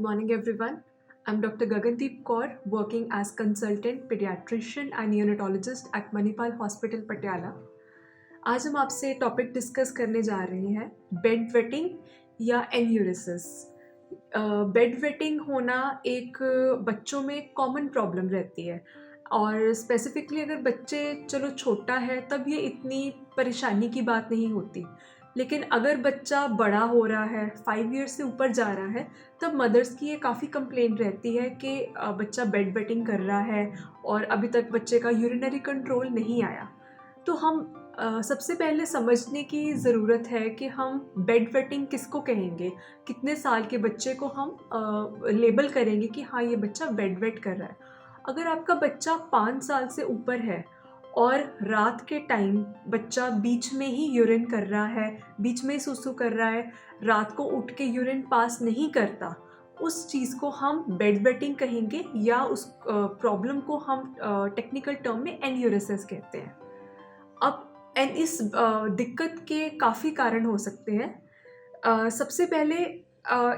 morning, everyone. I'm Dr. Gagandeep Kaur, working as consultant pediatrician and neonatologist at Manipal Hospital, Patiala. आज हम आपसे topic discuss करने जा रहे हैं बेड वेटिंग या एन्यूरिसिस। बेड वेटिंग होना एक बच्चों में कॉमन प्रॉब्लम रहती है और स्पेसिफिकली अगर बच्चे चलो छोटा है तब ये इतनी परेशानी की बात नहीं होती, लेकिन अगर बच्चा बड़ा हो रहा है 5 ईयर्स से ऊपर जा रहा है तब मदर्स की ये काफ़ी कंप्लेंट रहती है कि बच्चा बेड वेटिंग कर रहा है और अभी तक बच्चे का यूरिनरी कंट्रोल नहीं आया। तो हम सबसे पहले समझने की ज़रूरत है कि हम बेड वेटिंग किसको कहेंगे, कितने साल के बच्चे को हम लेबल करेंगे कि हाँ ये बच्चा बेड वेट कर रहा है। अगर आपका बच्चा 5 साल से ऊपर है और रात के टाइम बच्चा बीच में ही यूरिन कर रहा है, बीच में ही सुसु कर रहा है, रात को उठ के यूरिन पास नहीं करता, उस चीज़ को हम बेड वेटिंग कहेंगे या उस प्रॉब्लम को हम टेक्निकल टर्म में एन्यूरिसिस कहते हैं। अब इस दिक्कत के काफ़ी कारण हो सकते हैं। सबसे पहले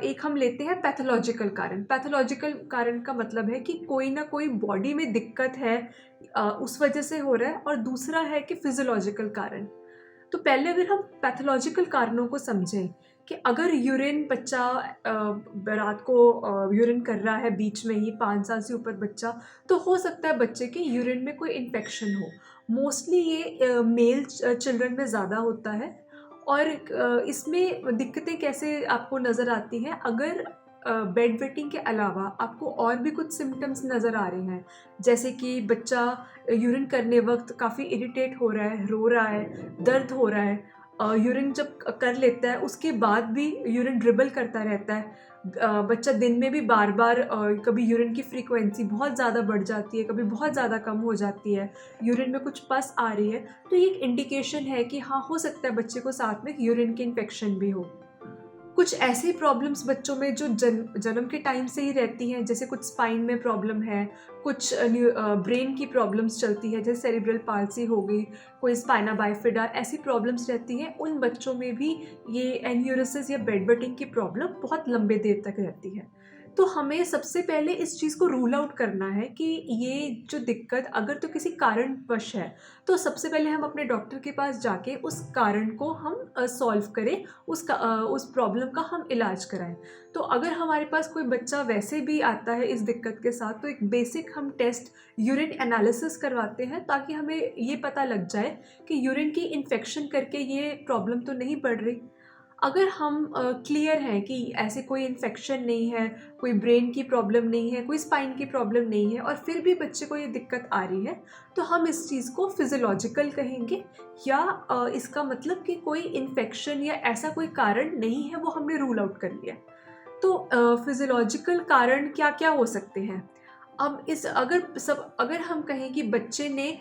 एक हम लेते हैं पैथोलॉजिकल कारण। पैथोलॉजिकल कारण का मतलब है कि कोई ना कोई बॉडी में दिक्कत है, उस वजह से हो रहा है, और दूसरा है कि फिजियोलॉजिकल कारण। तो पहले अगर हम पैथोलॉजिकल कारणों को समझें कि अगर यूरिन बच्चा रात को यूरिन कर रहा है बीच में ही, 5 साल से ऊपर बच्चा, तो हो सकता है बच्चे के यूरिन में कोई इन्फेक्शन हो। मोस्टली ये मेल चिल्ड्रन में ज़्यादा होता है और इसमें दिक्कतें कैसे आपको नज़र आती हैं, अगर बेड वेटिंग के अलावा आपको और भी कुछ सिम्टम्स नज़र आ रहे हैं, जैसे कि बच्चा यूरिन करने वक्त काफ़ी इरिटेट हो रहा है, रो रहा है, दर्द हो रहा है, यूरिन जब कर लेता है उसके बाद भी यूरिन ड्रिबल करता रहता है, बच्चा दिन में भी बार बार कभी यूरिन की फ्रीक्वेंसी बहुत ज़्यादा बढ़ जाती है, कभी बहुत ज़्यादा कम हो जाती है, यूरिन में कुछ पस आ रही है, तो ये एक इंडिकेशन है कि हाँ हो सकता है बच्चे को साथ में यूरिन की इन्फेक्शन भी हो। कुछ ऐसी प्रॉब्लम्स बच्चों में जो जन्म के टाइम से ही रहती हैं, जैसे कुछ स्पाइन में प्रॉब्लम है, कुछ ब्रेन की प्रॉब्लम्स चलती है, जैसे सेरिब्रल पाल्सी हो गई, कोई स्पाइना बाइफिडा, ऐसी प्रॉब्लम्स रहती हैं, उन बच्चों में भी ये एन्यूरिसिस या बेड वेटिंग की प्रॉब्लम बहुत लंबे देर तक रहती है। तो हमें सबसे पहले इस चीज़ को रूल आउट करना है कि ये जो दिक्कत अगर तो किसी कारणवश है, तो सबसे पहले हम अपने डॉक्टर के पास जाके उस कारण को हम सॉल्व करें, उस प्रॉब्लम का हम इलाज कराएं। तो अगर हमारे पास कोई बच्चा वैसे भी आता है इस दिक्कत के साथ, तो एक बेसिक हम टेस्ट यूरिन एनालिसिस करवाते हैं ताकि हमें ये पता लग जाए कि यूरिन की इन्फेक्शन करके ये प्रॉब्लम तो नहीं बढ़ रही। अगर हम क्लियर हैं कि ऐसे कोई इन्फेक्शन नहीं है, कोई ब्रेन की प्रॉब्लम नहीं है, कोई स्पाइन की प्रॉब्लम नहीं है, और फिर भी बच्चे को ये दिक्कत आ रही है, तो हम इस चीज़ को फिजियोलॉजिकल कहेंगे, या इसका मतलब कि कोई इन्फेक्शन या ऐसा कोई कारण नहीं है, वो हमने रूल आउट कर लिया। तो फिजियोलॉजिकल कारण क्या क्या हो सकते हैं? अब अगर हम कहें कि बच्चे ने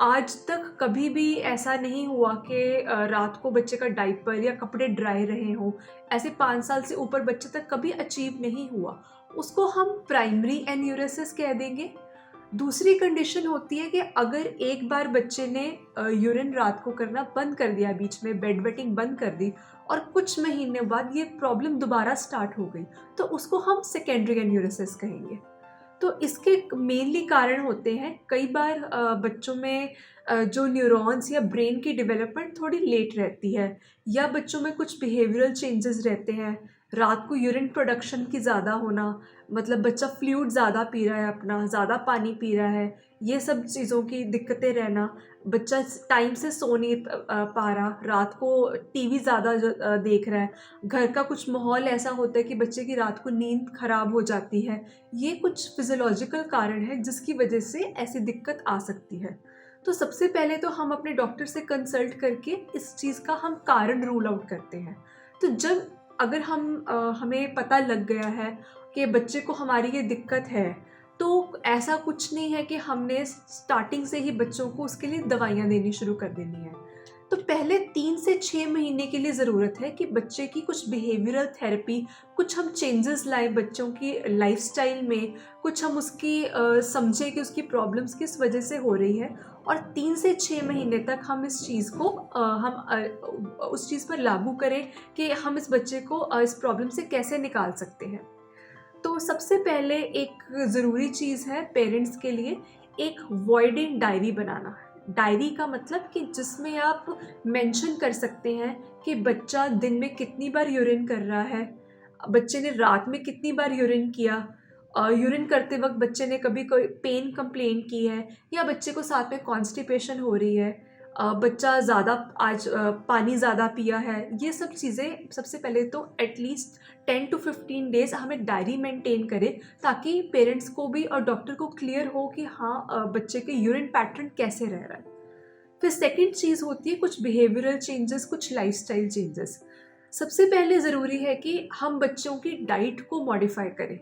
आज तक कभी भी ऐसा नहीं हुआ कि रात को बच्चे का डायपर या कपड़े ड्राई रहे हों, ऐसे 5 साल से ऊपर बच्चे तक कभी अचीव नहीं हुआ, उसको हम प्राइमरी एन्यूरिसिस कह देंगे। दूसरी कंडीशन होती है कि अगर एक बार बच्चे ने यूरिन रात को करना बंद कर दिया, बीच में बेड वेटिंग बंद कर दी, और कुछ महीने बाद ये प्रॉब्लम दोबारा स्टार्ट हो गई, तो उसको हम सेकेंडरी एन्यूरिसिस कहेंगे। तो इसके मेनली कारण होते हैं, कई बार बच्चों में जो न्यूरॉन्स या ब्रेन की डेवलपमेंट थोड़ी लेट रहती है, या बच्चों में कुछ बिहेवियरल चेंजेस रहते हैं, रात को यूरिन प्रोडक्शन की ज़्यादा होना, मतलब बच्चा फ्लूइड ज़्यादा पी रहा है, अपना ज़्यादा पानी पी रहा है, ये सब चीज़ों की दिक्कतें रहना, बच्चा टाइम से सो नहीं पा रहा, रात को टीवी ज़्यादा देख रहा है, घर का कुछ माहौल ऐसा होता है कि बच्चे की रात को नींद खराब हो जाती है, ये कुछ फिजियोलॉजिकल कारण है जिसकी वजह से ऐसी दिक्कत आ सकती है। तो सबसे पहले तो हम अपने डॉक्टर से कंसल्ट करके इस चीज़ का हम कारण रूल आउट करते हैं। तो जब अगर हमें पता लग गया है कि बच्चे को हमारी ये दिक्कत है, तो ऐसा कुछ नहीं है कि हमने स्टार्टिंग से ही बच्चों को उसके लिए दवाइयाँ देनी शुरू कर देनी है। तो पहले 3 से 6 महीने के लिए ज़रूरत है कि बच्चे की कुछ बिहेवियरल थेरेपी, कुछ हम चेंजेस लाएँ बच्चों की लाइफ़स्टाइल में, कुछ हम उसकी समझें कि उसकी प्रॉब्लम्स किस वजह से हो रही है, और 3 से 6 महीने तक हम इस चीज़ को उस चीज़ पर लागू करें कि हम इस बच्चे को इस प्रॉब्लम से कैसे निकाल सकते हैं। तो सबसे पहले एक ज़रूरी चीज़ है पेरेंट्स के लिए एक वॉइडिंग डायरी बनाना। डायरी का मतलब कि जिसमें आप मेंशन कर सकते हैं कि बच्चा दिन में कितनी बार यूरिन कर रहा है, बच्चे ने रात में कितनी बार यूरिन किया, यूरिन करते वक़्त बच्चे ने कभी कोई पेन कंप्लेंट की है या बच्चे को साथ में कॉन्स्टिपेशन हो रही है, बच्चा ज़्यादा आज पानी ज़्यादा पिया है। ये सब चीज़ें सबसे पहले तो एटलीस्ट 10 टू 15 डेज़ हम एक डायरी मेंटेन करें, ताकि पेरेंट्स को भी और डॉक्टर को क्लियर हो कि हाँ, बच्चे के यूरिन पैटर्न कैसे रह रहा है। फिर सेकंड चीज़ होती है कुछ बिहेवियरल चेंजेस, कुछ लाइफ़स्टाइल चेंजेस। सबसे पहले ज़रूरी है कि हम बच्चों की डाइट को मॉडिफ़ाई करें।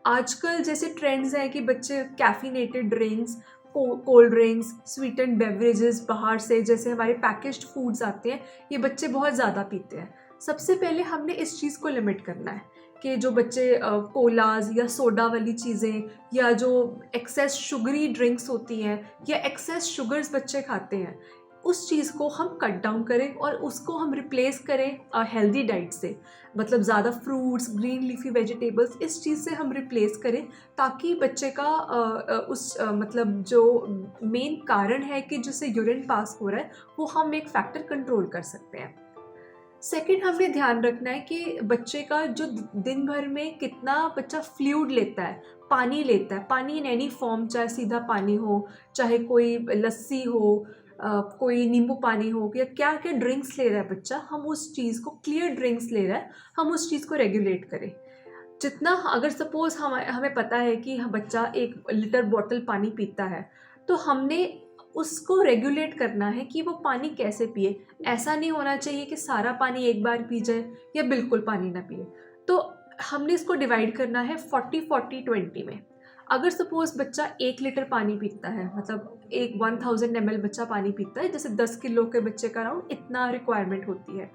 आजकल जैसे ट्रेंड्स हैं कि बच्चे caffeinated drinks, cold drinks, sweetened beverages बाहर से जैसे हमारे पैकेज्ड फूड्स आते हैं, ये बच्चे बहुत ज़्यादा पीते हैं। सबसे पहले हमने इस चीज़ को लिमिट करना है कि जो बच्चे कोलाज़ या सोडा वाली चीज़ें या जो एक्सेस शुगरी ड्रिंक्स होती हैं या एक्सेस शुगर्स बच्चे खाते हैं, उस चीज़ को हम कट डाउन करें और उसको हम रिप्लेस करें हेल्दी डाइट से। मतलब ज़्यादा फ्रूट्स, ग्रीन लीफी वेजिटेबल्स, इस चीज़ से हम रिप्लेस करें, ताकि बच्चे का मतलब जो मेन कारण है कि जिससे यूरिन पास हो रहा है, वो हम एक फैक्टर कंट्रोल कर सकते हैं। सेकंड, हमें ध्यान रखना है कि बच्चे का जो दिन भर में कितना बच्चा फ्लूइड लेता है, पानी लेता है, पानी इन एनी फॉर्म, चाहे सीधा पानी हो, चाहे कोई लस्सी हो, कोई नींबू पानी हो, या क्या क्या ड्रिंक्स ले रहा है बच्चा, हम उस चीज़ को, क्लियर ड्रिंक्स ले रहा है, हम उस चीज़ को रेगुलेट करें। जितना, अगर सपोज़ हमें पता है कि बच्चा 1 लीटर बॉटल पानी पीता है, तो हमने उसको रेगुलेट करना है कि वो पानी कैसे पिए। ऐसा नहीं होना चाहिए कि सारा पानी एक बार पी जाए या बिल्कुल पानी ना पिए। तो हमने इसको डिवाइड करना है 40-40-20 में। अगर सपोज़ बच्चा 1 लीटर पानी पीता है, मतलब एक 1000 ml बच्चा पानी पीता है, जैसे 10 किलो के बच्चे का अराउंड इतना रिक्वायरमेंट होती है।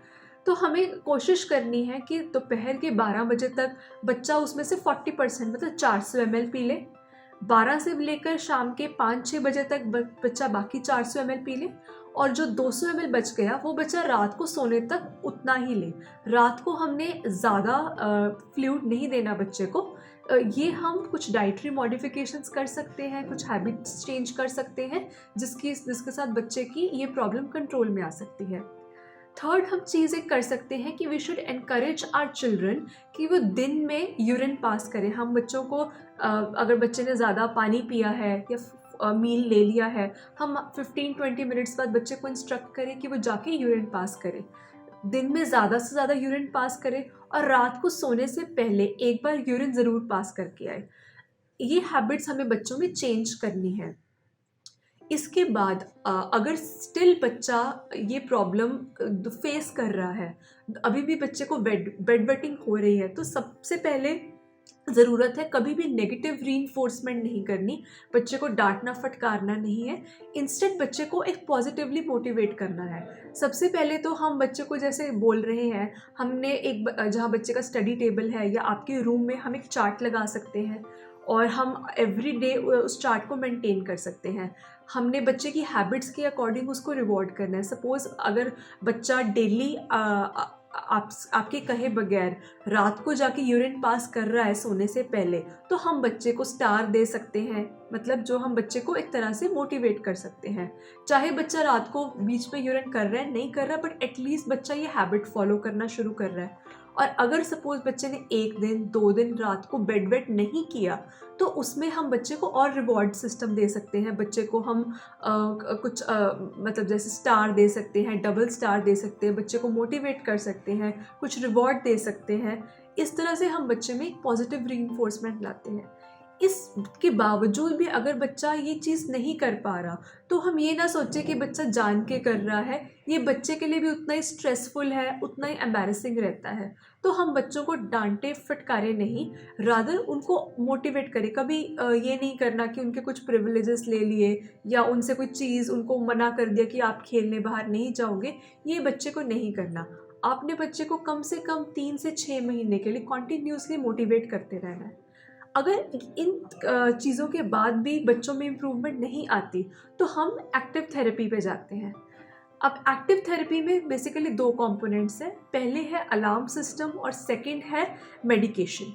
तो हमें कोशिश करनी है कि दोपहर के 12 बजे तक बच्चा उसमें से 40% मतलब 400 ml पी ले। 12 से लेकर शाम के 5-6 बजे तक बच्चा बाकी 400 ml पी ले, और जो 200 ml बच गया वो बच्चा रात को सोने तक उतना ही ले। रात को हमने ज़्यादा फ्लूइड नहीं देना बच्चे को। ये हम कुछ डाइटरी मॉडिफिकेशंस कर सकते हैं, कुछ हैबिट्स चेंज कर सकते हैं, जिसके साथ बच्चे की ये प्रॉब्लम कंट्रोल में आ सकती है। थर्ड, हम चीज़ एक कर सकते हैं कि we should encourage our children कि वो दिन में यूरिन पास करें। हम बच्चों को अगर बच्चे ने ज़्यादा पानी पिया है या मील ले लिया है, हम 15-20 मिनट्स बाद बच्चे को इंस्ट्रक्ट करें कि वो जाके यूरिन पास करे। दिन में ज़्यादा से ज़्यादा यूरिन पास करे और रात को सोने से पहले एक बार यूरिन ज़रूर पास करके आए। ये हैबिट्स हमें बच्चों में चेंज करनी है। इसके बाद अगर स्टिल बच्चा ये प्रॉब्लम फेस कर रहा है, अभी भी बच्चे को बेड वेटिंग हो रही है, तो सबसे पहले ज़रूरत है कभी भी नेगेटिव रीइंफोर्समेंट नहीं करनी, बच्चे को डांटना फटकारना नहीं है। इंस्टेड बच्चे को एक पॉजिटिवली मोटिवेट करना है। सबसे पहले तो हम बच्चे को जैसे बोल रहे हैं, हमने जहाँ बच्चे का स्टडी टेबल है या आपके रूम में हम एक चार्ट लगा सकते हैं और हम एवरी डे उस चार्ट को मेंटेन कर सकते हैं। हमने बच्चे की हैबिट्स के अकॉर्डिंग उसको रिवॉर्ड करना है। सपोज़ अगर बच्चा डेली आपके कहे बगैर रात को जाके यूरिन पास कर रहा है सोने से पहले, तो हम बच्चे को स्टार दे सकते हैं, मतलब जो हम बच्चे को एक तरह से मोटिवेट कर सकते हैं। चाहे बच्चा रात को बीच में यूरिन कर रहा है, नहीं कर रहा, बट एटलीस्ट बच्चा ये हैबिट फॉलो करना शुरू कर रहा है। और अगर सपोज़ बच्चे ने 1 दिन 2 दिन रात को बेड वेट नहीं किया, तो उसमें हम बच्चे को और रिवॉर्ड सिस्टम दे सकते हैं। बच्चे को हम कुछ मतलब जैसे स्टार दे सकते हैं, डबल स्टार दे सकते हैं, बच्चे को मोटिवेट कर सकते हैं, कुछ रिवॉर्ड दे सकते हैं। इस तरह से हम बच्चे में एक पॉजिटिव रीइंफोर्समेंट लाते हैं। इसके बावजूद भी अगर बच्चा ये चीज़ नहीं कर पा रहा, तो हम ये ना सोचें कि बच्चा जान के कर रहा है। ये बच्चे के लिए भी उतना ही स्ट्रेसफुल है, उतना ही एम्बैरेसिंग रहता है। तो हम बच्चों को डांटे फटकारे नहीं, रादर उनको मोटिवेट करें। कभी ये नहीं करना कि उनके कुछ प्रिविलेजेस ले लिए या उनसे कोई चीज़ उनको मना कर दिया कि आप खेलने बाहर नहीं जाओगे, ये बच्चे को नहीं करना। आपने बच्चे को कम से कम 3 से 6 महीने के लिए कॉन्टिन्यूसली मोटिवेट करते रहना है। अगर इन चीज़ों के बाद भी बच्चों में इम्प्रूवमेंट नहीं आती, तो हम एक्टिव थेरेपी पे जाते हैं। अब एक्टिव थेरेपी में बेसिकली 2 कंपोनेंट्स हैं। पहले है अलार्म सिस्टम और सेकंड है मेडिकेशन।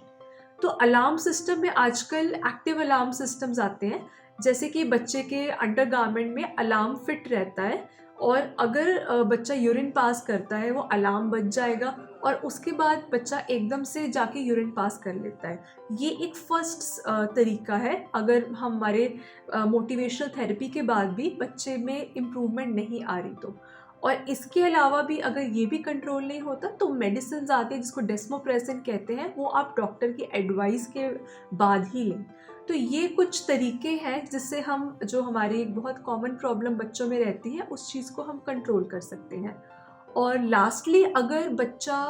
तो अलार्म सिस्टम में आजकल एक्टिव अलार्म सिस्टम्स आते हैं, जैसे कि बच्चे के अंडरगारमेंट में अलार्म फिट रहता है और अगर बच्चा यूरिन पास करता है वो अलार्म बज जाएगा और उसके बाद बच्चा एकदम से जाके यूरिन पास कर लेता है। ये एक फर्स्ट तरीका है अगर हमारे मोटिवेशनल थेरेपी के बाद भी बच्चे में इम्प्रूवमेंट नहीं आ रही तो। और इसके अलावा भी अगर ये भी कंट्रोल नहीं होता तो मेडिसिन आती है जिसको डेस्मोप्रेसिन कहते हैं, वो आप डॉक्टर की एडवाइस के बाद ही लें। तो ये कुछ तरीके हैं जिससे हम जो हमारी एक बहुत कॉमन प्रॉब्लम बच्चों में रहती है उस चीज़ को हम कंट्रोल कर सकते हैं। और लास्टली अगर बच्चा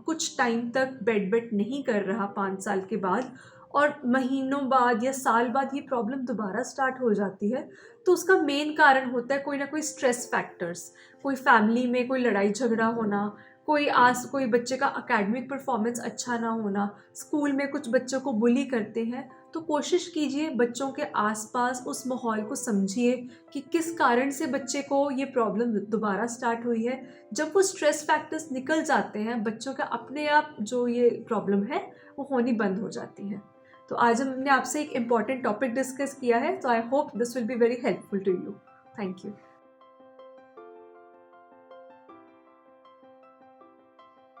कुछ टाइम तक बेड वेट नहीं कर रहा 5 साल के बाद और महीनों बाद या साल बाद ये प्रॉब्लम दोबारा स्टार्ट हो जाती है, तो उसका मेन कारण होता है कोई ना कोई स्ट्रेस फैक्टर्स। कोई फैमिली में कोई लड़ाई झगड़ा होना, कोई बच्चे का एकेडमिक परफॉर्मेंस अच्छा ना होना, स्कूल में कुछ बच्चों को बुली करते हैं। तो कोशिश कीजिए बच्चों के आसपास उस माहौल को समझिए कि किस कारण से बच्चे को ये प्रॉब्लम दोबारा स्टार्ट हुई है। जब वो स्ट्रेस फैक्टर्स निकल जाते हैं, बच्चों का अपने आप जो ये प्रॉब्लम है वो होनी बंद हो जाती है। तो आज हमने आपसे एक इम्पॉर्टेंट टॉपिक डिस्कस किया है, तो I hope this will be very helpful to you. Thank you.